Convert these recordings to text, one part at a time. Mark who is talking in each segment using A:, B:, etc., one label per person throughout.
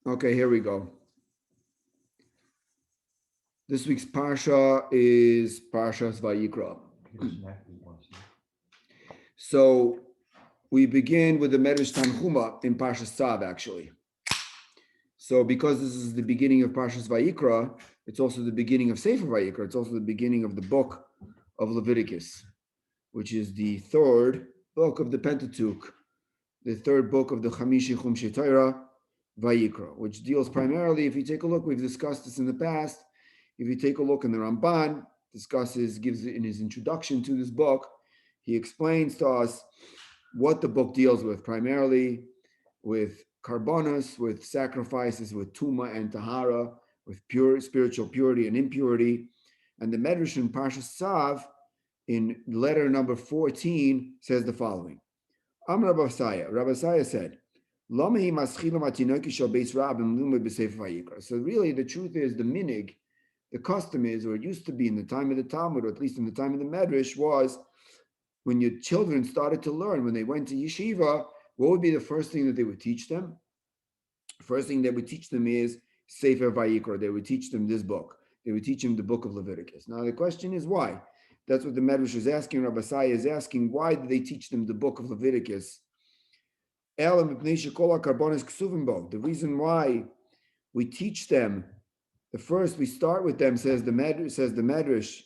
A: Okay, here we go. This week's parsha is Parshas Vayikra. So we begin with the Medrash Tanchuma in Parshas Tzav, actually. So because this is the beginning of Parshas Vayikra, it's also the beginning of Sefer Vayikra. It's also the beginning of the book of Leviticus, which is the third book of the Pentateuch, the third book of the Chamishi Chumshei Torah, Vayikra, which deals primarily, if you take a look, we've discussed this in the past. If you take a look in the Ramban, gives in his introduction to this book, he explains to us what the book deals with, primarily with karbonos, with sacrifices, with tuma and tahara, with pure spiritual purity and impurity. And the Medrash in Parshas Tzav, in letter number 14, says the following. Rabbi Asaya said, so really the truth is the minig, the custom is, or it used to be in the time of the Talmud, or at least in the time of the Medrash, was when your children started to learn, when they went to yeshiva, what would be the first thing that they would teach them? First thing they would teach them is Sefer Vayikra. They would teach them this book. They would teach them the book of Leviticus. Now the question is why? That's what the Medrash is asking. Rabbi Asaya is asking, why did they teach them the book of Leviticus? The reason why we teach them, we start with them, says the Medrash,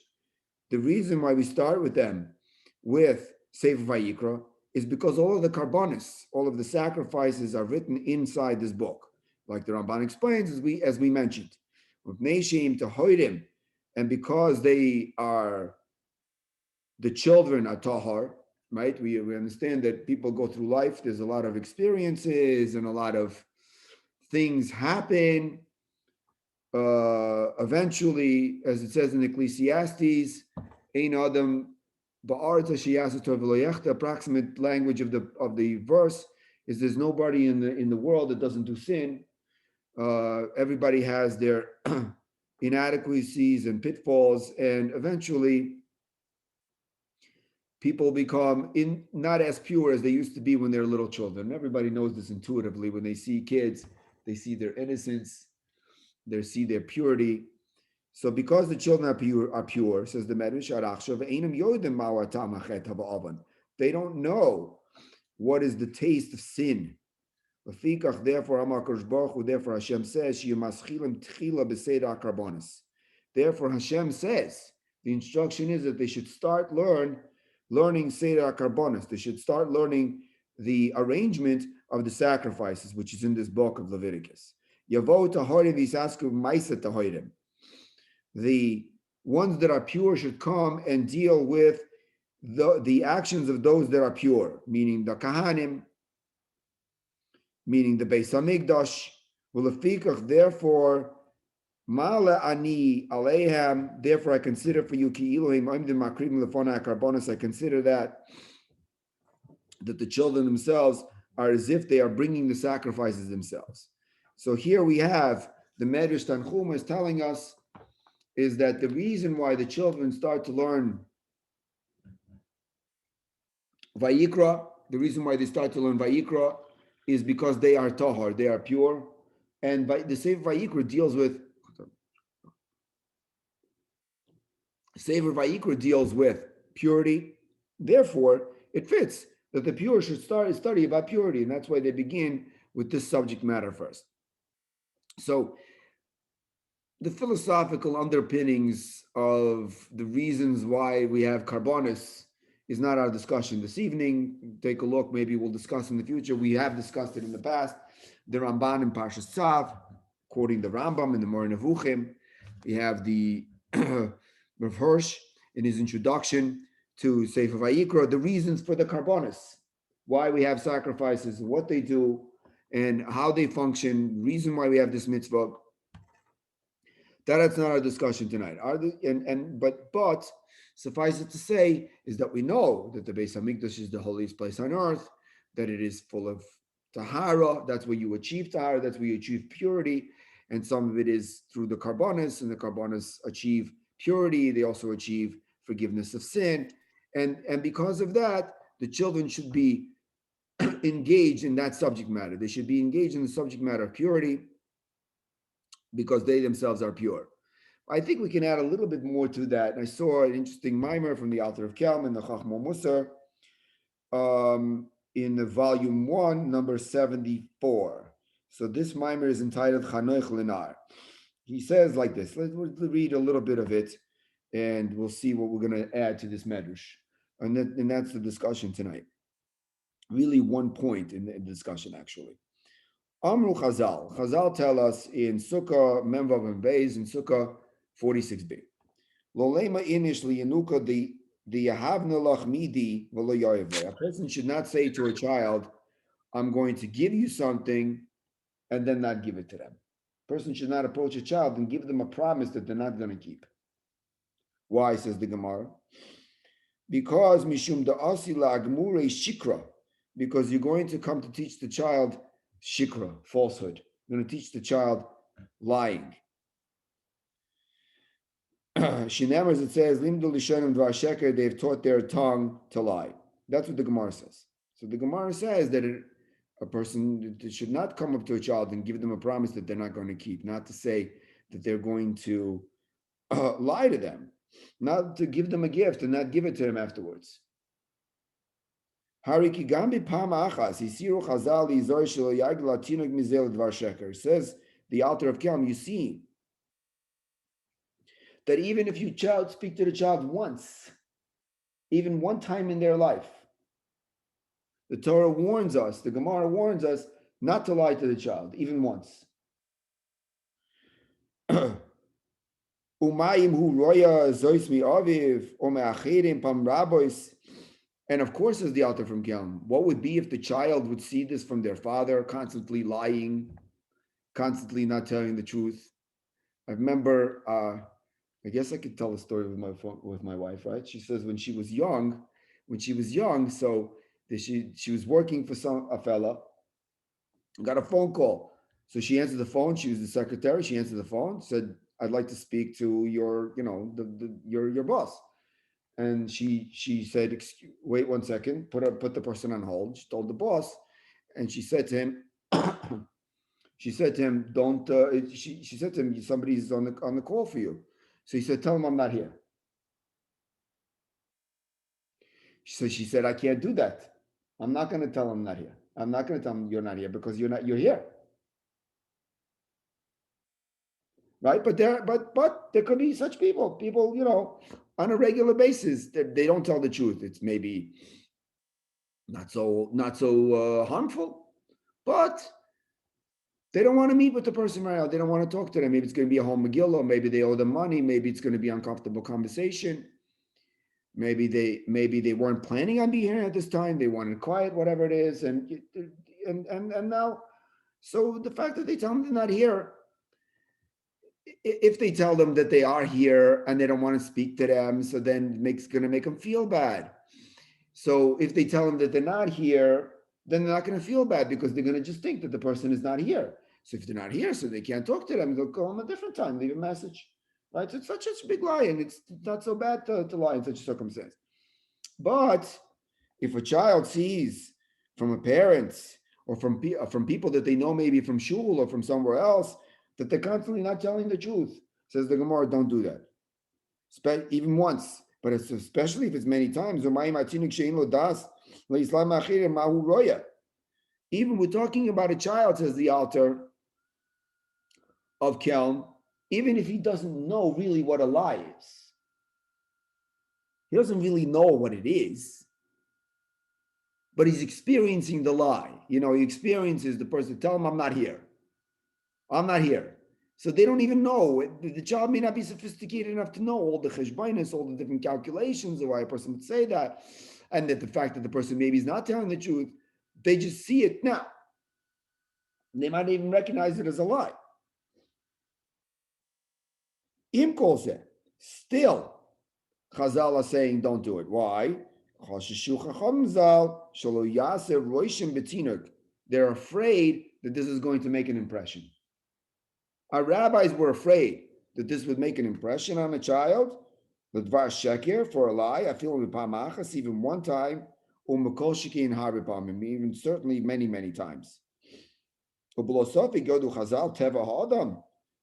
A: the reason why we start with them with Sefer Vayikra is because all of the karbonis, all of the sacrifices are written inside this book. Like the Ramban explains, as we mentioned. And because they are, the children are tahar, right? We understand that people go through life, there's a lot of experiences and a lot of things happen. Eventually, as it says in Ecclesiastes, Ein Adam the approximate language of the verse is there's nobody in the world that doesn't do sin. Everybody has their inadequacies and pitfalls, and eventually people become not as pure as they used to be when they're little children. Everybody knows this intuitively. When they see kids, they see their innocence, they see their purity. So because the children are pure, says the Medrash, they don't know what is the taste of sin. Therefore Hashem says, therefore Hashem says, the instruction is that they should start learning Seder HaKarbonos. They should start learning the arrangement of the sacrifices, which is in this book of Leviticus. The ones that are pure should come and deal with the actions of those that are pure, meaning the Kahanim, meaning the Beis Hamikdash. Therefore, Mala ani aleiham. Therefore, I consider for you ki Elohim oimdim makrim lefona karbonos. I consider that the children themselves are as if they are bringing the sacrifices themselves. So here we have the Medrash Tanchuma is telling us is that the reason why the children start to learn Vayikra, the reason why they start to learn Vayikra is because they are tahar, they are pure, and the Sefer Vayikra deals with purity. Therefore, it fits that the pure should study about purity, and that's why they begin with this subject matter first. So the philosophical underpinnings of the reasons why we have karbonos is not our discussion this evening. Take a look, maybe we'll discuss in the future. We have discussed it in the past. The Ramban in Parshas Tzav, quoting the Rambam in the Moreh Nevuchim. We have the Rav Hirsch in his introduction to Sefer Vayikra, the reasons for the karbonos, why we have sacrifices, what they do, and how they function, reason why we have this mitzvah. That's not our discussion tonight. But suffice it to say is that we know that the Beis Hamikdash is the holiest place on earth, that it is full of tahara. That's where you achieve tahara. That's where you achieve purity, and some of it is through the karbonos, and the karbonos achieve purity. They also achieve forgiveness of sin, and because of that, the children should be engaged in that subject matter. They should be engaged in the subject matter of purity. because they themselves are pure. I think we can add a little bit more to that. And I saw an interesting mimer from the author of Kelm in the Chachmo Musar, in the volume 1, number 74. So this mimer is entitled Chanoich Linar. He says like this. Let's read a little bit of it, and we'll see what we're going to add to this medrash. And that's the discussion tonight. Really one point in the discussion, actually. Amru Chazal. Chazal tell us in Sukkah Memvav and Beis, in Sukkah 46b. Lolema inish liyanuka the yahavna lach midi v'lo yoyevle. A person should not say to a child, "I'm going to give you something," and then not give it to them. A person should not approach a child and give them a promise that they're not going to keep. Why, says the Gemara? Because mishum da'asi la'agmure shikra. Because you're going to come to teach the child shikra, falsehood. You're going to teach the child lying. Shinemers, it says, Limdu lishonim dvar sheker, they've taught their tongue to lie. That's what the Gemara says. So the Gemara says that a person should not come up to a child and give them a promise that they're not going to keep, not to say that they're going to lie to them, not to give them a gift and not give it to them afterwards. Hariki gambi pama achas, isiru chazal izor shelo yagla tinug mizel dvar sheker. Says the author of Kelm, you see that even if you speak to the child once, even one time in their life, the Torah warns us, the Gemara warns us not to lie to the child, even once. And of course, as the author from Kelm, what would be if the child would see this from their father, constantly lying, constantly not telling the truth? I remember, I guess I could tell a story with my wife, right? She says when she was young, so she was working for a fella, got a phone call. So she answered the phone. She was the secretary. She answered the phone, said, "I'd like to speak to your, your boss." And she said, "Wait 1 second." Put the person on hold. She told the boss, and she said to him, "Don't." She said to him, "Somebody's on the call for you." So he said, "Tell him I'm not here." So she said, "I can't do that. I'm not going to tell him I'm not here. I'm not going to tell him you're not here because you're here." Right? But there could be such people, on a regular basis that they don't tell the truth. It's maybe not so harmful, but they don't want to meet with the person right now. They don't want to talk to them. Maybe it's going to be a whole Megillah. Maybe they owe them money. Maybe it's going to be uncomfortable conversation. Maybe they weren't planning on being here at this time. They wanted quiet, whatever it is, and now, so the fact that they tell them they're not here, if they tell them that they are here and they don't want to speak to them, so then it's going to make them feel bad. So if they tell them that they're not here, then they're not going to feel bad because they're going to just think that the person is not here. So if they're not here, so they can't talk to them, they'll call them a different time, leave a message. Right? So it's such a big lie, and it's not so bad to lie in such a circumstance. But if a child sees from a parent or from people that they know, maybe from shul or from somewhere else, that they're constantly not telling the truth, says the Gemara, don't do that. Even once, but it's especially if it's many times. Even we're talking about a child, says the author of Kelm, even if he doesn't know really what a lie is. He doesn't really know what it is, but he's experiencing the lie. He experiences the person, tell him I'm not here. I'm not here. So they don't even know. The child may not be sophisticated enough to know all the cheshbainis, all the different calculations of why a person would say that, and that the fact that the person maybe is not telling the truth, they just see it now. They might even recognize it as a lie. Im calls it. Still, Chazal are saying don't do it. Why? They're afraid that this is going to make an impression. Our rabbis were afraid that this would make an impression on a child. L'dvar sheker, for a lie. I feel even one time, even certainly many, many times. And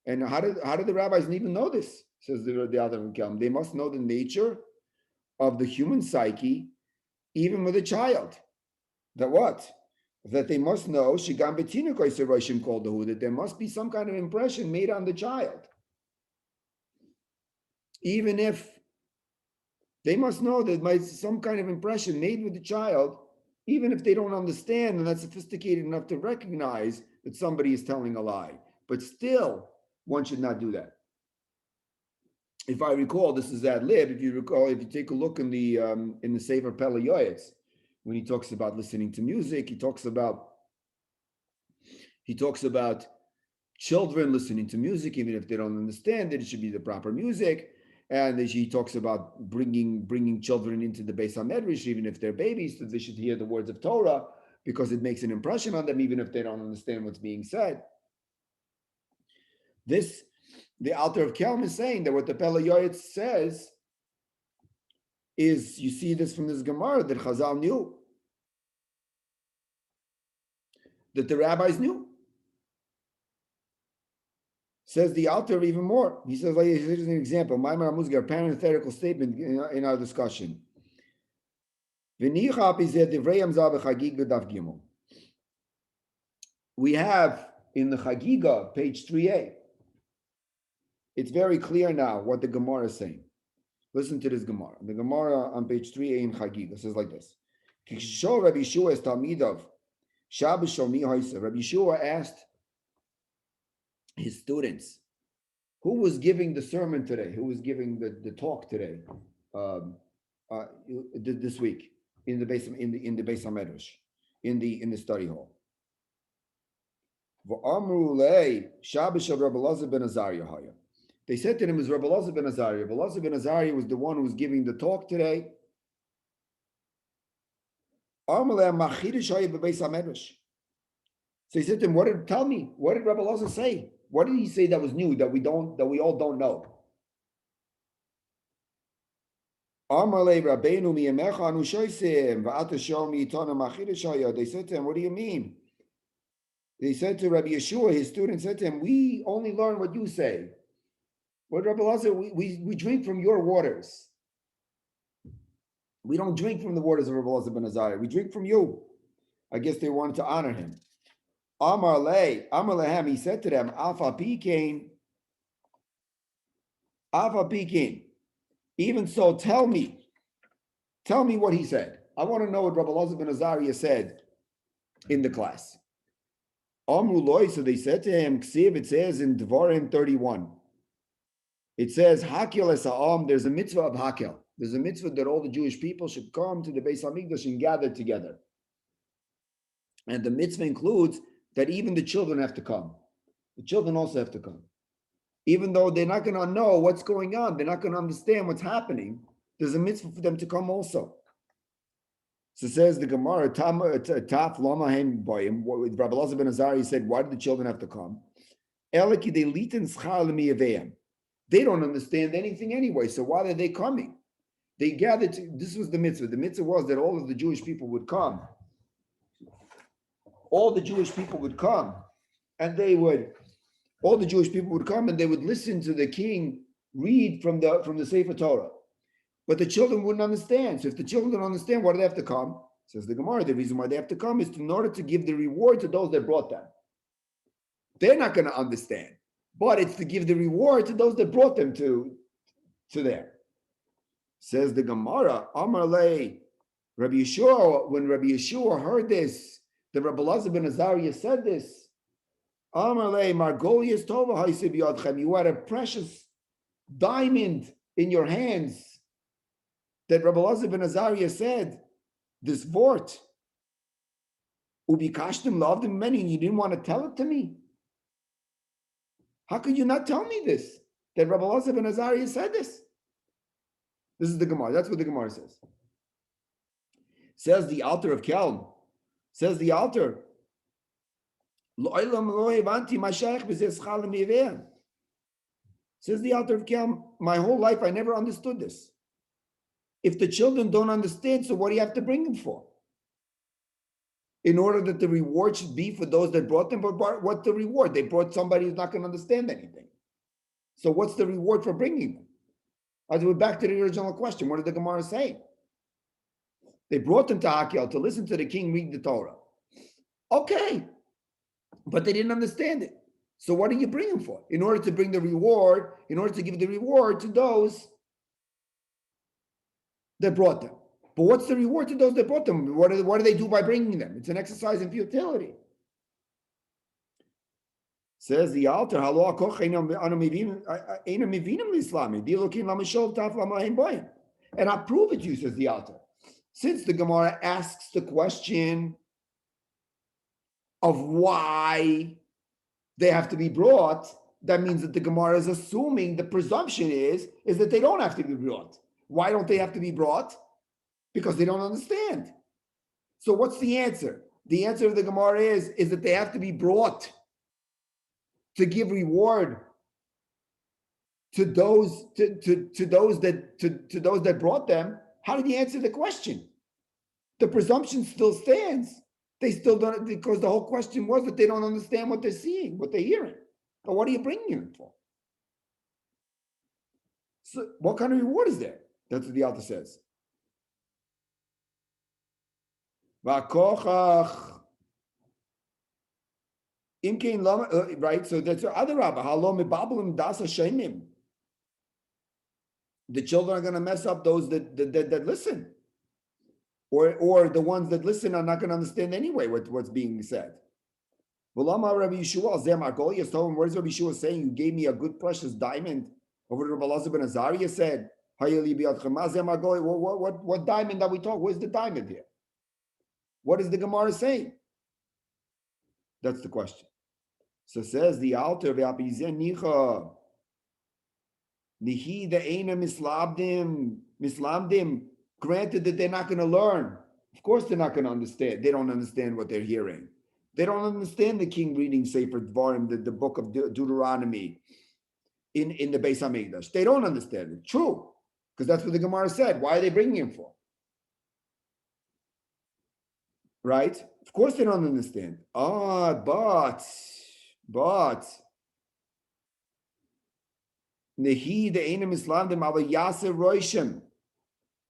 A: And how did the rabbis even know this? Says the Alter of Kelm. They must know the nature of the human psyche, even with a child. That what? That they must know Shigam Betinukoi Seroshim called the that there must be some kind of impression made on the child. Even if they must know that might some kind of impression made with the child, even if they don't understand and not sophisticated enough to recognize that somebody is telling a lie. But still, one should not do that. If I recall, this is ad lib. If you recall, if you take a look in the Sefer Pele Yoetz, when he talks about listening to music, he talks about children listening to music, even if they don't understand it should be the proper music. And he talks about bringing children into the Beis HaMedrash, even if they're babies, so they should hear the words of Torah because it makes an impression on them, even if they don't understand what's being said. The Alter of Kelm is saying that what the Pele Yoetz says is, you see this from this Gemara, that Chazal knew, that the rabbis knew. Says the Alter even more. He says, like, here's an example. Maimar Muzgar, parenthetical statement in our discussion. We have in the Chagiga, page 3a, it's very clear now what the Gemara is saying. Listen to this Gemara. The Gemara on page 3a in Chagiga says like this. Rabbi Yeshua asked his students, who was giving the sermon today? Who was giving the talk today? This week in the Beis HaMedrash, in the study hall. They said to him, "It was Rabbi Elazar ben Azariah. Rabbi Elazar ben Azariah was the one who was giving the talk today." So he said to him, tell me, what did Rabbi Elazar say? What did he say that was new, that we all don't know? They said to him, what do you mean? They said to Rabbi Yeshua, his student said to him, we only learn what you say. What Rabbi Elazar, we drink from your waters. We don't drink from the waters of Rabbi Elazar ben Azariah. We drink from you. I guess they wanted to honor him. Amar lehem, he said to them, Alpha Pekin. Even so, tell me what he said. I want to know what Rabbi Elazar ben Azariah said in the class. Amru loy, so they said to him, Ksiv, it says in Devarim 31. It says, Hakel es ha'am, there's a mitzvah of Hakel. There's a mitzvah that all the Jewish people should come to the Beis HaMikdash and gather together. And the mitzvah includes that even the children have to come. The children also have to come. Even though they're not going to know what's going on, they're not going to understand what's happening, there's a mitzvah for them to come also. So says the Gemara, Taf Lama Hem Boyim, Rabbi Elazar ben Azariah said, why did the children have to come? They don't understand anything anyway, so why are they coming? They gathered, this was the mitzvah. The mitzvah was that all of the Jewish people would come. All the Jewish people would come, and they would listen to the king read from the Sefer Torah. But the children wouldn't understand. So if the children don't understand, why do they have to come? Says the Gemara, the reason why they have to come is in order to give the reward to those that brought them. They're not going to understand, but it's to give the reward to those that brought them to there. Says the Gemara, Amar le, Rabbi Yeshua, when Rabbi Yeshua heard this, the Rabbi Elazar ben Azariah said this, Amar le, Margolius Tova Haisib Yadchem, you had a precious diamond in your hands, that Rabbi Elazar ben Azariah said, this vort, Ubikashtim loved him many, and you didn't want to tell it to me? How could you not tell me this? That Rabbi Elazar ben Azariah said this? This is the Gemara. That's what the Gemara says. Says the Alter of Kelm. Says the Alter. Says the Alter of Kelm, my whole life I never understood this. If the children don't understand, so what do you have to bring them for? In order that the reward should be for those that brought them, but what the reward? They brought somebody who's not going to understand anything. So what's the reward for bringing them? As we're back to the original question, what did the Gemara say? They brought them to Hakel to listen to the king read the Torah. Okay, but they didn't understand it. So what are you bringing for? In order to bring the reward, in order to give the reward to those that brought them. But what's the reward to those that brought them? What do they do by bringing them? It's an exercise in futility. Says the altar, and I prove it to you, says the altar. Since the Gemara asks the question of why they have to be brought, that means that the Gemara is assuming the presumption is that they don't have to be brought. Why don't they have to be brought? Because they don't understand. So what's the answer? The answer of the Gemara is that they have to be brought to give reward to those that brought them. How did you answer the question? The presumption still stands. They still don't, because the whole question was that they don't understand what they're seeing, what they're hearing. But what are you bringing them for? So what kind of reward is there? That's what the author says. Right? So that's the other rabbi. The children are going to mess up those that listen. Or the ones that listen are not going to understand anyway what's being said. Rabbi Yeshua, where's Rabbi Yeshua saying, you gave me a good precious diamond? Over to Rabbi Elazar ben Azariah said, what diamond are we talking? Where's the diamond here? What is the Gemara saying? That's the question. So says the altar, granted that they're not going to learn. Of course they're not going to understand. They don't understand what they're hearing. They don't understand the king reading Sefer Dvarim, the book of Deuteronomy in the Beis HaMikdash. They don't understand it. True, because that's what the Gemara said. Why are they bringing him for? Right? Of course they don't understand. But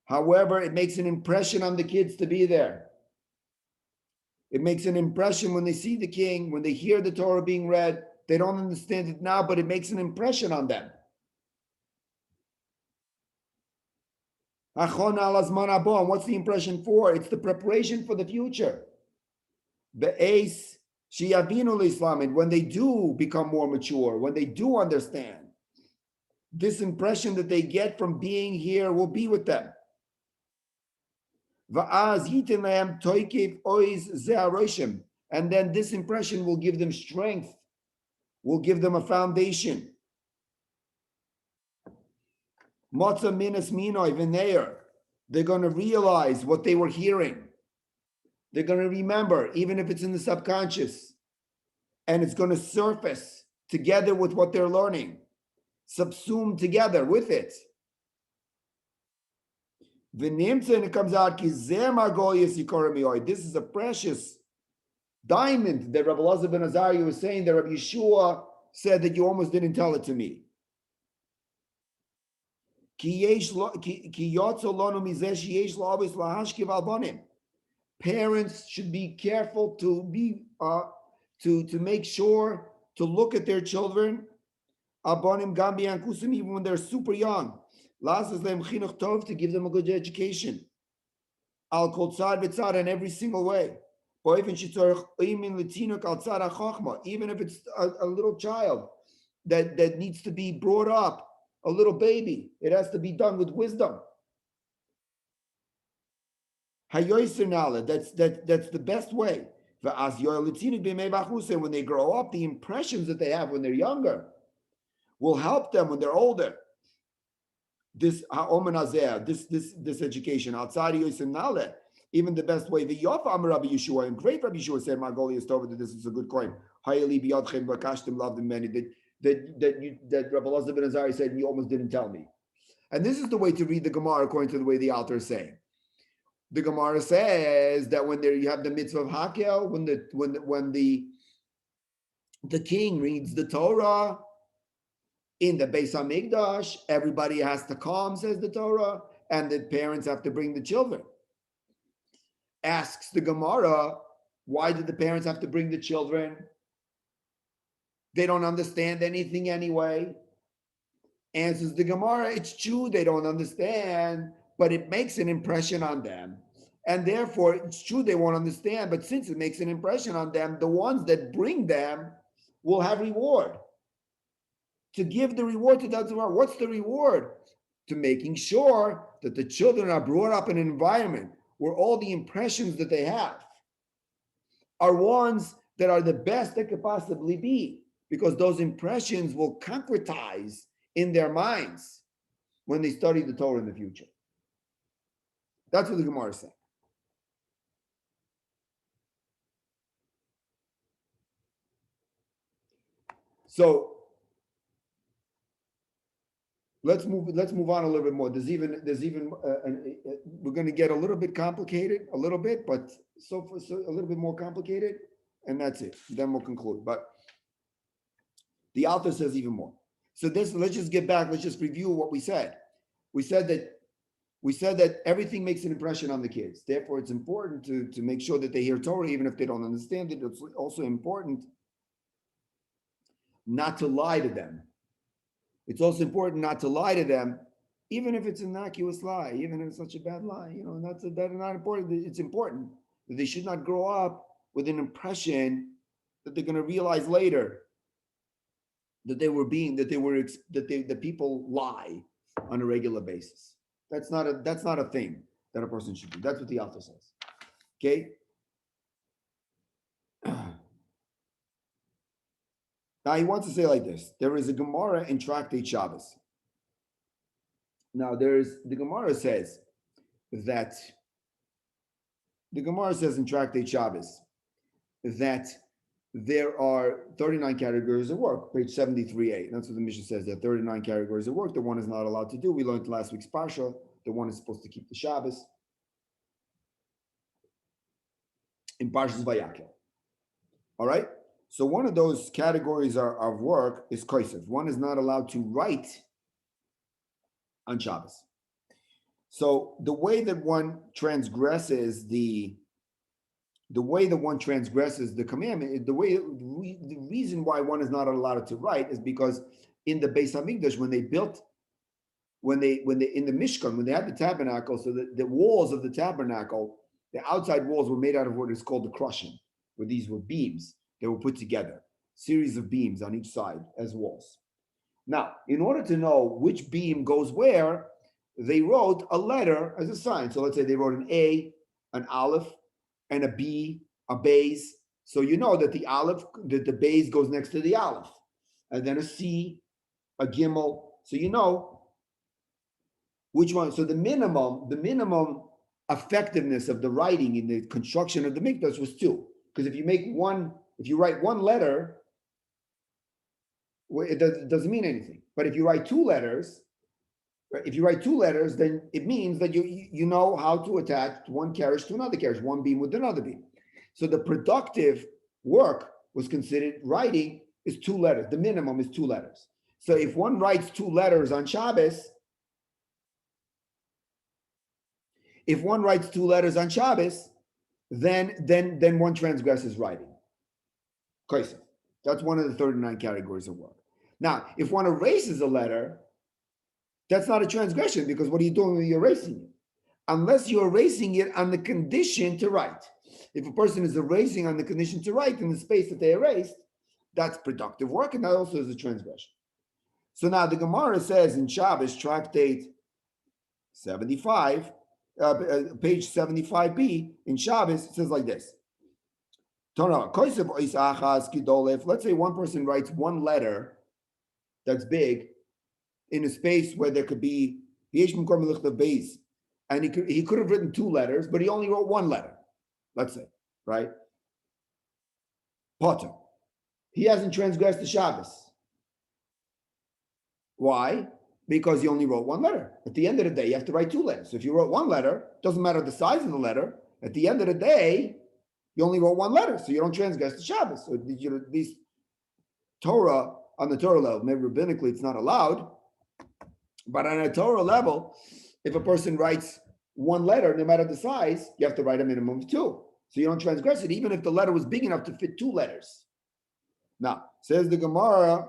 A: however, it makes an impression on the kids to be there. It makes an impression when they see the king, when they hear the Torah being read. They don't understand it now, but it makes an impression on them. And what's the impression for? It's the preparation for the future. When they do become more mature, when they do understand, this impression that they get from being here will be with them. And then this impression will give them strength, will give them a foundation. They're going to realize what they were hearing. They're going to remember, even if it's in the subconscious, and it's going to surface together with what they're learning, subsumed together with it. And it comes out, this is a precious diamond that Rabbi Elazar ben Azariah was saying that Rabbi Yeshua said that you almost didn't tell it to me. Parents should be careful to make sure to look at their children, even when they're super young. To give them a good education. In every single way. Even if it's a little child that needs to be brought up, a little baby, it has to be done with wisdom. That's the best way. When they grow up, the impressions that they have when they're younger will help them when they're older. This education outside of Yosef Nale, even the best way. The Yofa Amar Rabbi Yeshua, and great Rabbi Yeshua said, Margoli is over that this is a good coin. Hayeli biyadchem bakashtem loved many that Rabbi Elazar ben Azariah said, you almost didn't tell me. And this is the way to read the Gemara according to the way the author is saying. The Gemara says that when you have the mitzvah of Hakel, when the king reads the Torah, In the Beis Hamikdash, everybody has to come, says the Torah, and the parents have to bring the children. Asks the Gemara, why did the parents have to bring the children? They don't understand anything anyway. Answers the Gemara, it's true they don't understand, but it makes an impression on them. And therefore, it's true they won't understand, but since it makes an impression on them, the ones that bring them will have reward. To give the reward to that, what's the reward? To making sure that the children are brought up in an environment where all the impressions that they have are ones that are the best that could possibly be, because those impressions will concretize in their minds when they study the Torah in the future. That's what the Gemara is saying. So let's move on a little bit more. There's even we're going to get a little bit complicated, a little bit, but so a little bit more complicated, and that's it. Then we'll conclude. But the author says even more. So let's just get back. Let's just review what we said. We said that everything makes an impression on the kids. Therefore, it's important to make sure that they hear Torah, even if they don't understand it. It's also important not to lie to them. It's also important not to lie to them, even if it's an innocuous lie, even if it's such a bad lie. That's not important. It's important that they should not grow up with an impression that they're going to realize later that people lie on a regular basis. That's not a thing that a person should do. That's what the author says. Okay. Now he wants to say like this: there is a Gemara in Tractate Shabbos. Now the Gemara says in Tractate Shabbos that there are 39 categories of work, page 73a. That's what the Mishnah says. There are 39 categories of work that one is not allowed to do. We learned last week's Parsha that one is supposed to keep the Shabbos. In Parshas Vayikra. All right? So one of those categories of work is kosev. One is not allowed to write on Shabbos. So the way that one transgresses the commandment, the reason why one is not allowed to write is because in the Beis Hamikdash, when they in the Mishkan, when they had the tabernacle, so the walls of the tabernacle, the outside walls were made out of what is called the crushing, where these were beams. They were put together, series of beams on each side as walls. Now, in order to know which beam goes where, they wrote a letter as a sign. So let's say they wrote an A, an Aleph, and a B, a Beis. So you know that the Beis goes next to the Aleph, and then a C, a Gimel. So you know which one. So the minimum effectiveness of the writing in the construction of the mikdash was 2. Because if you write one letter, it doesn't mean anything. But if you write 2 letters, then it means that you know how to attach one carriage to another carriage, one beam with another beam. So the productive work was considered writing is 2 letters. The minimum is 2 letters. So if one writes 2 letters on Shabbos, then one transgresses writing. Kosev. That's one of the 39 categories of work. Now, if one erases a letter, that's not a transgression, because what are you doing when you're erasing it? Unless you're erasing it on the condition to write. If a person is erasing on the condition to write in the space that they erased, that's productive work, and that also is a transgression. So now the Gemara says in Shabbos, Tractate 75, page 75b, in Shabbos, it says like this. Let's say one person writes one letter that's big in a space where there could be, and he could have written 2 letters, but he only wrote 1 letter, let's say, right? Potter. He hasn't transgressed the Shabbos. Why? Because he only wrote 1 letter. At the end of the day, you have to write 2 letters. So if you wrote 1 letter, doesn't matter the size of the letter, at the end of the day, you only wrote 1 letter, so you don't transgress the Shabbos. So these Torah on the Torah level. Maybe rabbinically it's not allowed, but on a Torah level, if a person writes one letter, no matter the size, you have to write a minimum of two. So you don't transgress it, even if the letter was big enough to fit two letters. Now, says the Gemara,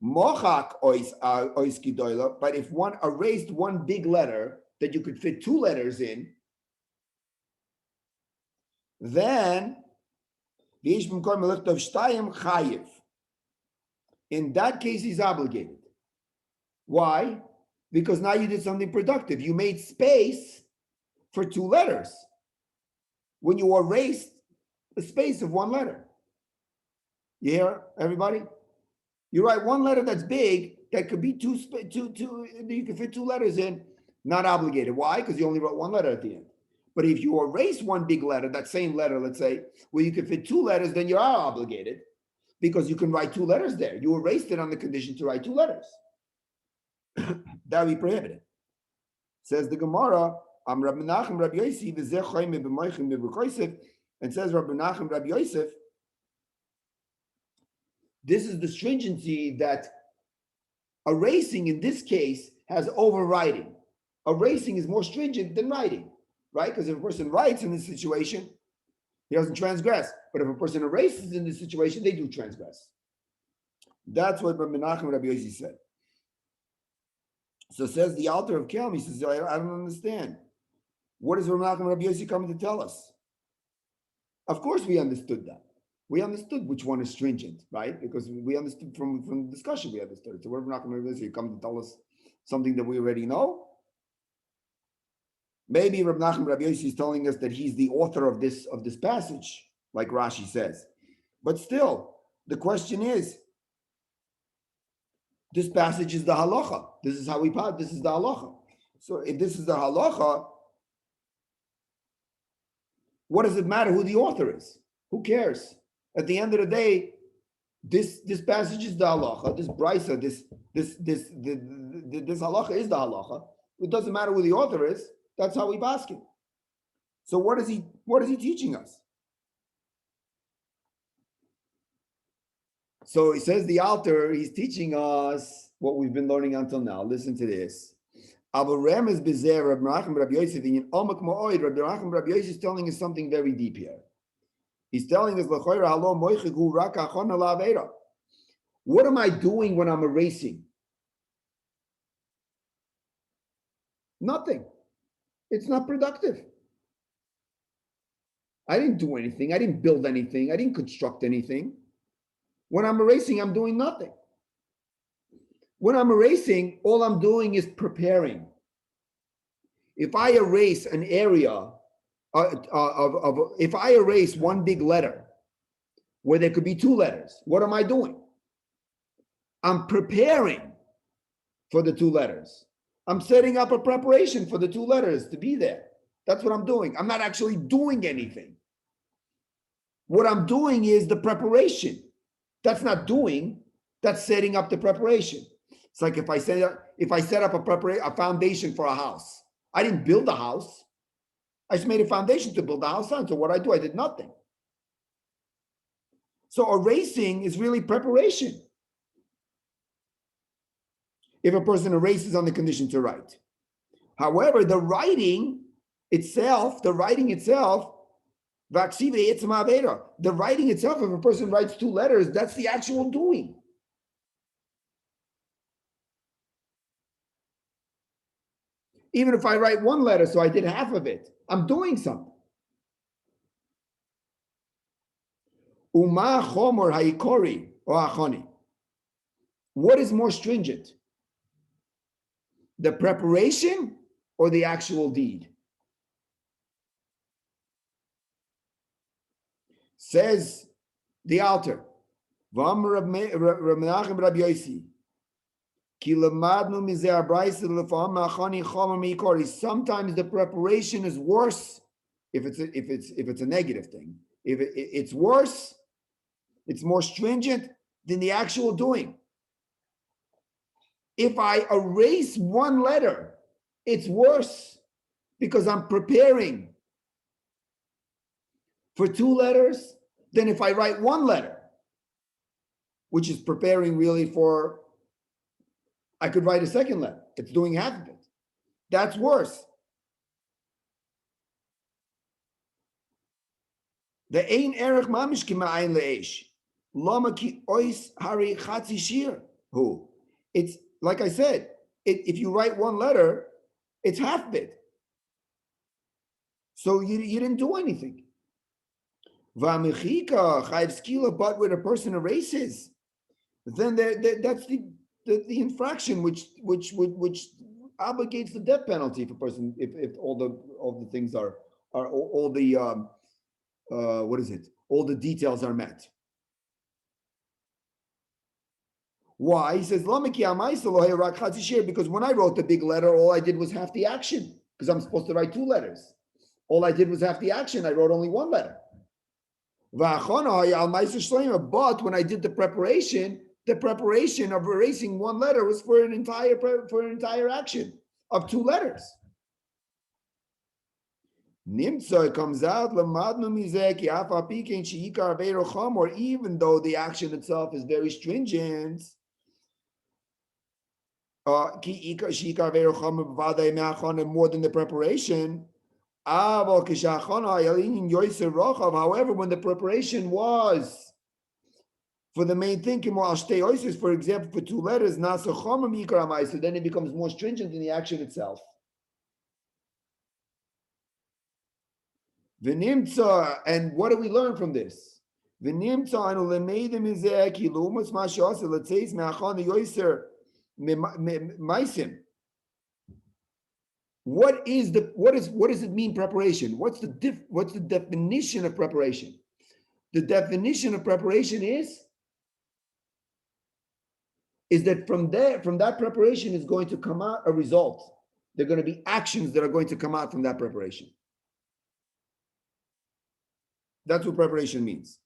A: Mochak ois kidoila, but if one erased one big letter that you could fit two letters in, then in that case he's obligated. Why? Because now you did something productive. You made space for two letters when you erased the space of one letter. You hear, everybody? You write one letter that's big, that could be two, you can fit two letters in, not obligated. Why? Because you only wrote one letter at the end. But if you erase one big letter, that same letter, let's say, where you can fit two letters, then you are obligated because you can write two letters there. You erased it on the condition to write two letters. That would be prohibited. Says the Gemara, Am Rabbi Nachum Rabbi Yosef, and says Rabbi Nachum Rabbi Yosef, this is the stringency that erasing in this case has overriding. Erasing is more stringent than writing, right? Because if a person writes in this situation, he doesn't transgress. But if a person erases in this situation, they do transgress. That's what Rabbi Menachem Rabbi Yossi said. So says the author of Kelm, he says, I don't understand. What is Rabbi Menachem Rabbi Yossi coming to tell us? Of course we understood that. We understood which one is stringent, right? Because we understood from the discussion we understood. So what Rabbi Menachem Rabbi Yossi come to tell us something that we already know? Maybe Rabbi Nachman Rabbi Yossi is telling us that he's the author of this passage, like Rashi says. But still, the question is, this passage is the halacha. This is how we part. This is the halacha. So if this is the halacha, what does it matter who the author is? Who cares? At the end of the day, this passage is the halacha. This brisa, this halacha is the halacha. It doesn't matter who the author is. That's how we basket. So what is he teaching us? So he says the author, he's teaching us what we've been learning until now. Listen to this. Rabbi Nachman Rabbi Yosef is telling us something very deep here. He's telling us, what am I doing when I'm erasing? Nothing. It's not productive. I didn't do anything. I didn't build anything. I didn't construct anything. When I'm erasing, I'm doing nothing. When I'm erasing, all I'm doing is preparing. If I erase an area if I erase one big letter where there could be two letters, what am I doing? I'm preparing for the two letters. I'm setting up a preparation for the two letters to be there. That's what I'm doing. I'm not actually doing anything. What I'm doing is the preparation. That's not doing, that's setting up the preparation. It's like if I set up a foundation for a house. I didn't build a house. I just made a foundation to build a house on. So what I do, I did nothing. So erasing is really preparation. If a person erases on the condition to write. However, the writing itself, the writing itself, if a person writes two letters, that's the actual doing. Even if I write one letter, so I did half of it, I'm doing something. Uma chomor haikori or achoni. What is more stringent? The preparation or the actual deed? Says the author, sometimes the preparation is worse if it's a negative thing. If it's worse, it's more stringent than the actual doing. If I erase one letter, it's worse because I'm preparing for two letters than if I write one letter. which is preparing really for, I could write a second letter. It's doing half of it. That's worse. The ein erech mamish kima'ayin le'esh. Lama ki ois hari chatzi shir. Who? It's like I said, if you write one letter, it's half of it. So you didn't do anything. V'amichika chayv skila, but when a person erases, then that's the infraction which obligates the death penalty if a person if all the things are all the what is it? All the details are met. Why? He says, because when I wrote the big letter, all I did was half the action, because I'm supposed to write two letters. All I did was half the action. I wrote only one letter. But when I did the preparation of erasing one letter was for an entire action of two letters. Nimtza, it comes out, or even though the action itself is very stringent, more than the preparation. However, when the preparation was for the main thing, for example, for two letters, then it becomes more stringent in the action itself. And what do we learn from this? What does it mean preparation? What's the definition of preparation? The definition of preparation is that from that preparation is going to come out a result. There are going to be actions that are going to come out from that preparation. That's what preparation means.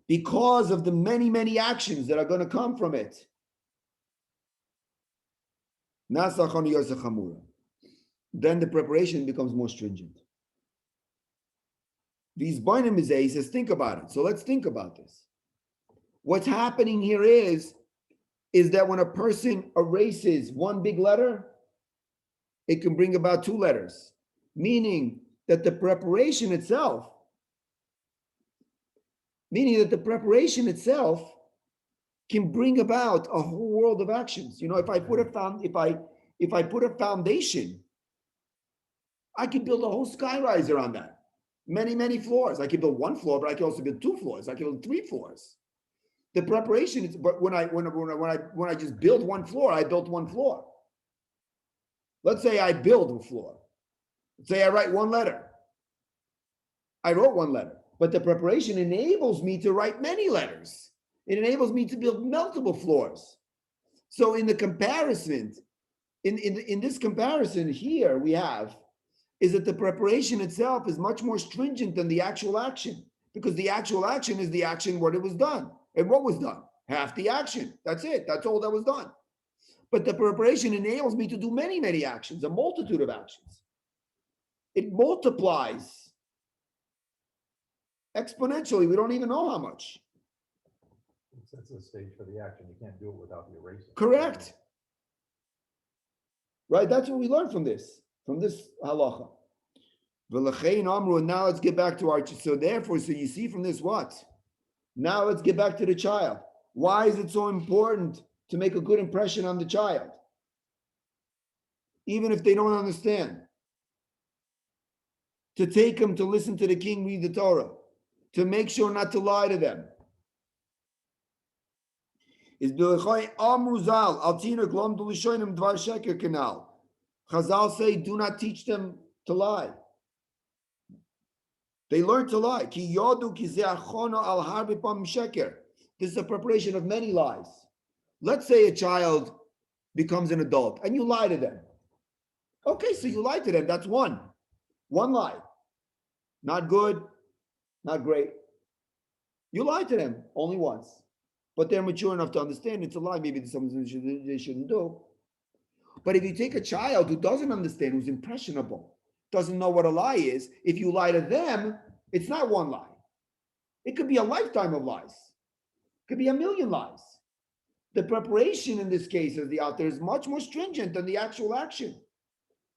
A: Because of the many actions that are going to come from it. Then the preparation becomes more stringent. These Bainim he says, think about it. So let's think about this. What's happening here is that when a person erases one big letter, it can bring about two letters, meaning that the preparation itself can bring about a whole world of actions. If I put a foundation, I can build a whole skyrise on that. Many floors. I can build one floor, but I can also build two floors. I can build three floors. The preparation is, but when I just build one floor, I built one floor. Let's say I build a floor. Let's say I write one letter. I wrote one letter, but the preparation enables me to write many letters. It enables me to build multiple floors. So in the comparison, in this comparison here we have, is that the preparation itself is much more stringent than the actual action, because the actual action is the action what it was done. And what was done? Half the action. That's it. That's all that was done. But the preparation enables me to do many actions, a multitude of actions. It multiplies exponentially. We don't even know how much.
B: It sets the stage for the action. You can't do it without the erasing.
A: Correct. Right? That's what we learned from this halacha. And now let's get back to our, so you see from this what? Now let's get back to the child. Why is it so important to make a good impression on the child? Even if they don't understand. To take them to listen to the king read the Torah. To make sure not to lie to them. Is Amruzal Altina Glom Dulishonim Dvar Sheker Canal. Chazal say, do not teach them to lie. They learn to lie. Ki yodu ki ze'achono al harbi pam sheker. This is a preparation of many lies. Let's say a child becomes an adult and you lie to them. Okay, so you lie to them. That's one lie. Not good, not great. You lie to them only once, but they're mature enough to understand it's a lie. Maybe it's something they shouldn't do. But if you take a child who doesn't understand, who's impressionable, doesn't know what a lie is, if you lie to them, it's not one lie. It could be a lifetime of lies. It could be a million lies. The preparation in this case of the out there is much more stringent than the actual action.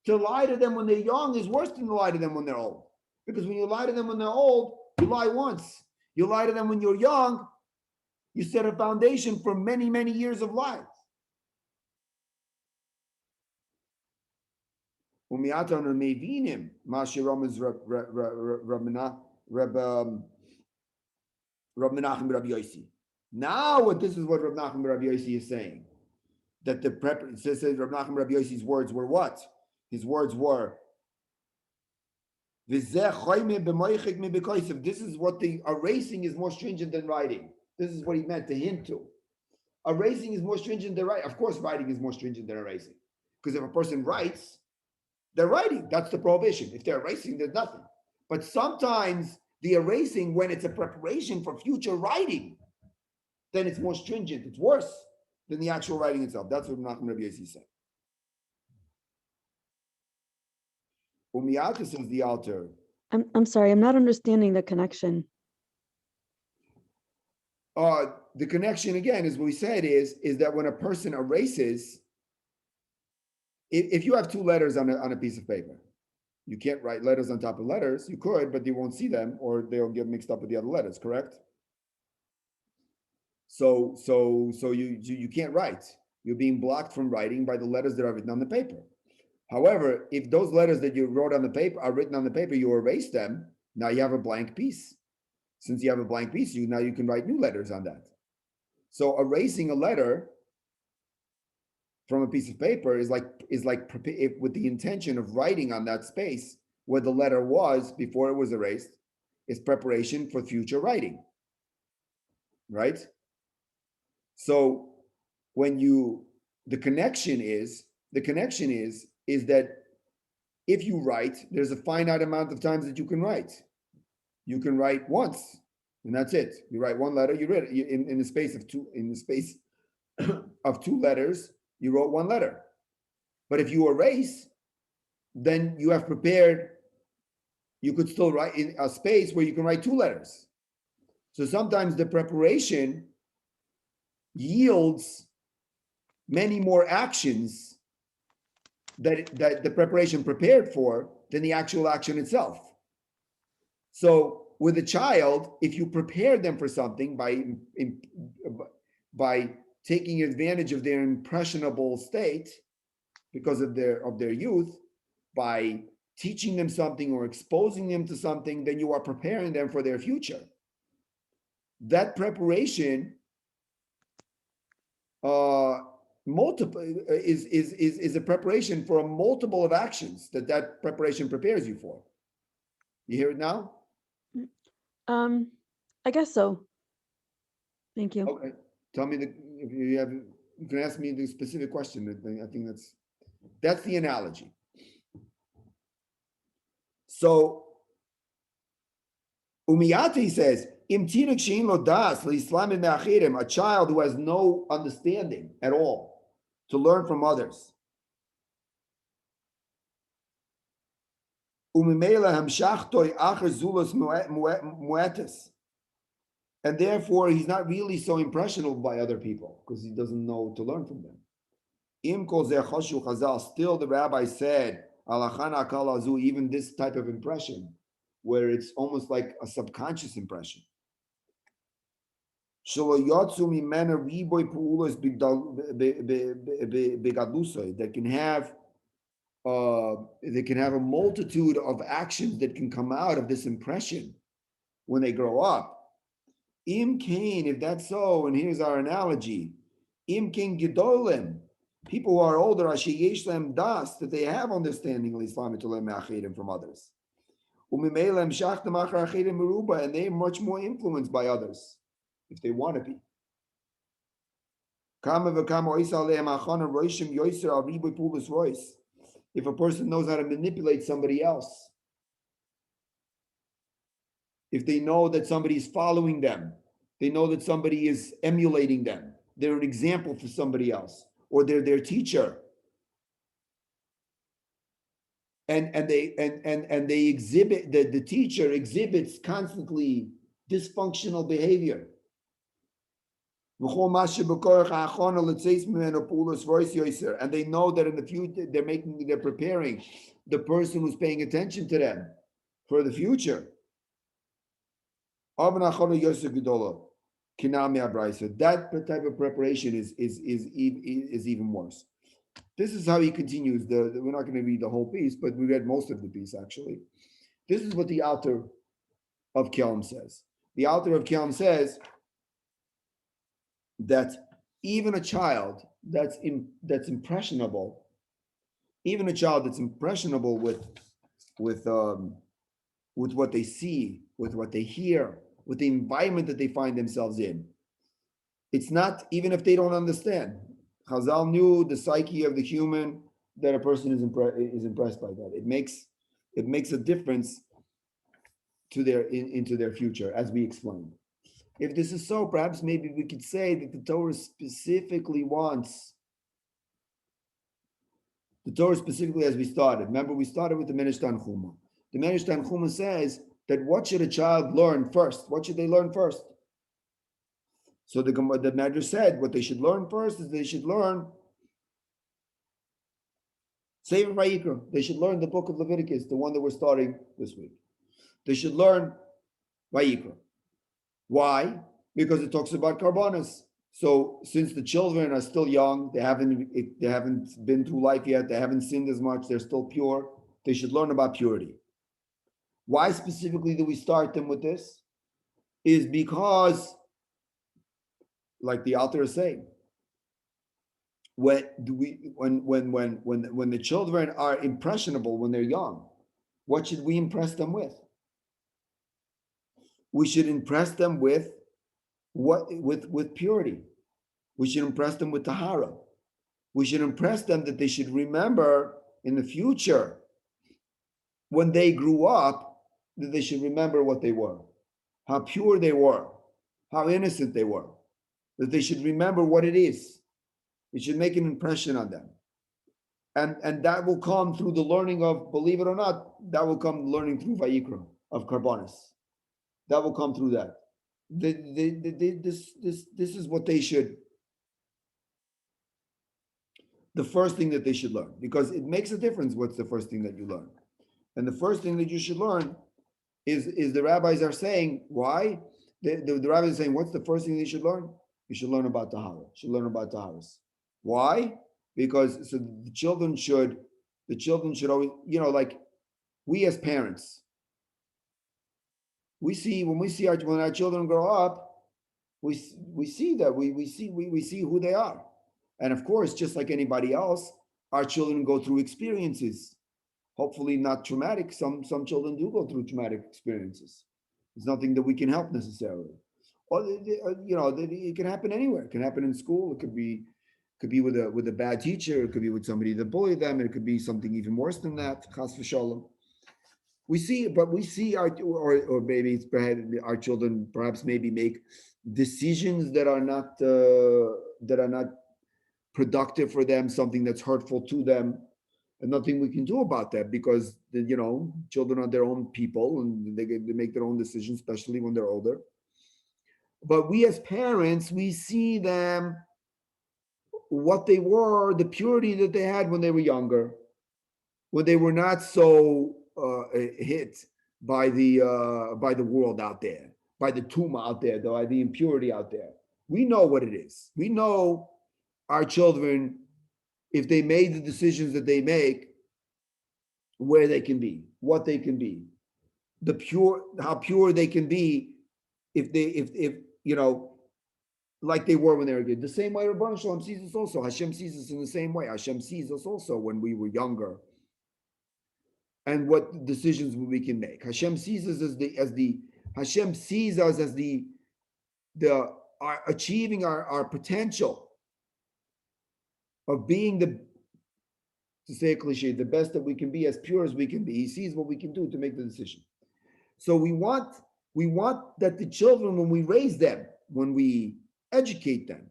A: To lie to them when they're young is worse than to lie to them when they're old. Because when you lie to them when they're old, you lie once. You lie to them when you're young, you set a foundation for many, many years of lies. Now, what this is what Rab Nachman Rabbi Yossi is saying, that the prep it says Rab Nachman Rabbi Yossi's words were what? His words were, this is what the erasing is more stringent than writing. This is what he meant to hint to. Erasing is more stringent than writing. Of course, writing is more stringent than erasing. Because if a person writes, they're writing. That's the prohibition. If they're erasing, there's nothing. But sometimes the erasing, when it's a preparation for future writing, then it's more stringent. It's worse than the actual writing itself. That's what Nachman Rabbi Yossi said. Umiyata says the altar.
C: I'm sorry, I'm not understanding the connection.
A: The connection again is what we said is that when a person erases, if you have two letters on a piece of paper, you can't write letters on top of letters. You could, but you won't see them, or they'll get mixed up with the other letters. Correct? So you can't write. You're being blocked from writing by the letters that are written on the paper. However, if those letters that you wrote on the paper are written on the paper, you erase them. Now you have a blank piece. Since you have a blank piece, now you can write new letters on that. So erasing a letter from a piece of paper is like with the intention of writing on that space where the letter was before it was erased, is preparation for future writing. Right? So when the connection is that if you write, there's a finite amount of times that you can write. You can write once, and that's it. You write one letter, you read it in the space of two of two letters, you wrote one letter. But if you erase, then you have prepared, you could still write in a space where you can write two letters. So sometimes the preparation yields many more actions that the preparation prepared for than the actual action itself. So with a child, if you prepare them for something by taking advantage of their impressionable state because of their youth, by teaching them something or exposing them to something, then you are preparing them for their future. That preparation multiple is a preparation for a multiple of actions that preparation prepares you for. You hear it now?
C: I guess so. Thank you.
A: Okay. Tell me if you can ask me the specific question. I think that's the analogy. So Umiyati says, a child who has no understanding at all to learn from others. And therefore, he's not really so impressionable by other people because he doesn't know to learn from them. Still, the rabbi said, even this type of impression, where it's almost like a subconscious impression. That can have a multitude of actions that can come out of this impression when they grow up. Im Kain, if that's so, and here's our analogy, Im Kain Gedolim, people who are older, Ashiyesh Lem Das, that they have understanding of Islam from others. And they're much more influenced by others if they want to be. If a person knows how to manipulate somebody else, if they know that somebody is following them, they know that somebody is emulating them, they're an example for somebody else, or they're their teacher. and they exhibit, the teacher exhibits constantly dysfunctional behavior. And they know that in the future they're preparing the person who's paying attention to them for the future. That type of preparation is even worse. This is how he continues. We're not going to read the whole piece, but we read most of the piece actually. This is what the author of Kelm says. The author of Kelm says that even a child that's impressionable, even a child that's impressionable with what they see, with what they hear, with the environment that they find themselves in. It's not, even if they don't understand. Chazal knew the psyche of the human, that a person is impressed by that. It makes a difference to into their future, as we explained. If this is so, perhaps maybe we could say that the Torah specifically, as we started. Remember, we started with the Medrash Tanchuma. The Medrash Tanchuma says that what should a child learn first? What should they learn first? So the Medrash said what they should learn first is they should learn Sefer Vayikra. They should learn the book of Leviticus, the one that we're starting this week. They should learn Vayikra. Why? Because it talks about karbanos. So since the children are still young, they haven't been through life yet, they haven't sinned as much, they're still pure, they should learn about purity. Why specifically do we start them with this? Is because, like the author is saying, when the children are impressionable, when they're young, what should we impress them with? We should impress them with purity. We should impress them with tahara. We should impress them that they should remember in the future, when they grew up, that they should remember what they were, how pure they were, how innocent they were, that they should remember what it is. It should make an impression on them. And that will come through the learning of, believe it or not, that will come learning through Vayikra, of karbanos. That will come through that. This is what they should, the first thing that they should learn, because it makes a difference what's the first thing that you learn. And the first thing that you should learn is the rabbis are saying, why? The rabbis are saying, what's the first thing they should learn? You should learn about tahara. You should learn about taharas. Why? Because so the children should always, like we as parents, when our children grow up, we see that we see who they are. And of course, just like anybody else, our children go through experiences. Hopefully not traumatic. Some children do go through traumatic experiences. It's nothing that we can help necessarily. Or it can happen anywhere. It can happen in school. It could be with a bad teacher. It could be with somebody that bullied them. It could be something even worse than that. Chas v'shalom. We see our, or maybe it's our children perhaps maybe make decisions that are not productive for them, something that's hurtful to them, and nothing we can do about that, because children are their own people and they make their own decisions, especially when they're older. But we as parents, we see them, what they were, the purity that they had when they were younger, when they were not so hit by the world out there, by the tumah out there, by the impurity out there. We know what it is. We know our children, if they made the decisions that they make, where they can be, what they can be, how pure they can be, if like they were when they were good. The same way Rabban Shalom sees us also. Hashem sees us in the same way. Hashem sees us also when we were younger, and what decisions we can make. Hashem sees us Hashem sees us as achieving our potential of being to say a cliche, the best that we can be, as pure as we can be. He sees what we can do to make the decision. So we want that the children, when we raise them, when we educate them,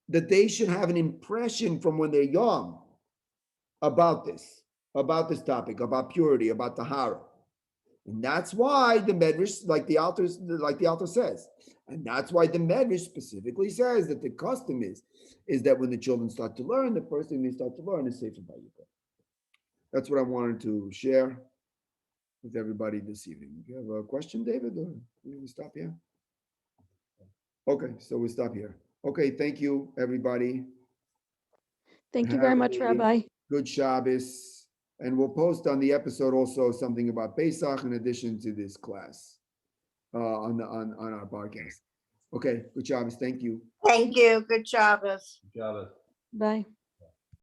A: that they should have an impression from when they're young about this. about this topic, about purity, about tahara. And that's why the Medrash, like the author says, and that's why the Medrash specifically says that the custom is that when the children start to learn, the first thing they start to learn is Sefer Vayikra. That's what I wanted to share with everybody this evening. You have a question, David, or we stop here? Okay, so we stop here. Okay, thank you, everybody.
C: Thank you very
A: Have
C: much,
A: a
C: Rabbi.
A: Good Shabbos. And we'll post on the episode also something about Pesach in addition to this class on our podcast. Okay, good Shabbos. Thank you.
D: Thank you. Good Shabbos.
B: Java.
C: Bye.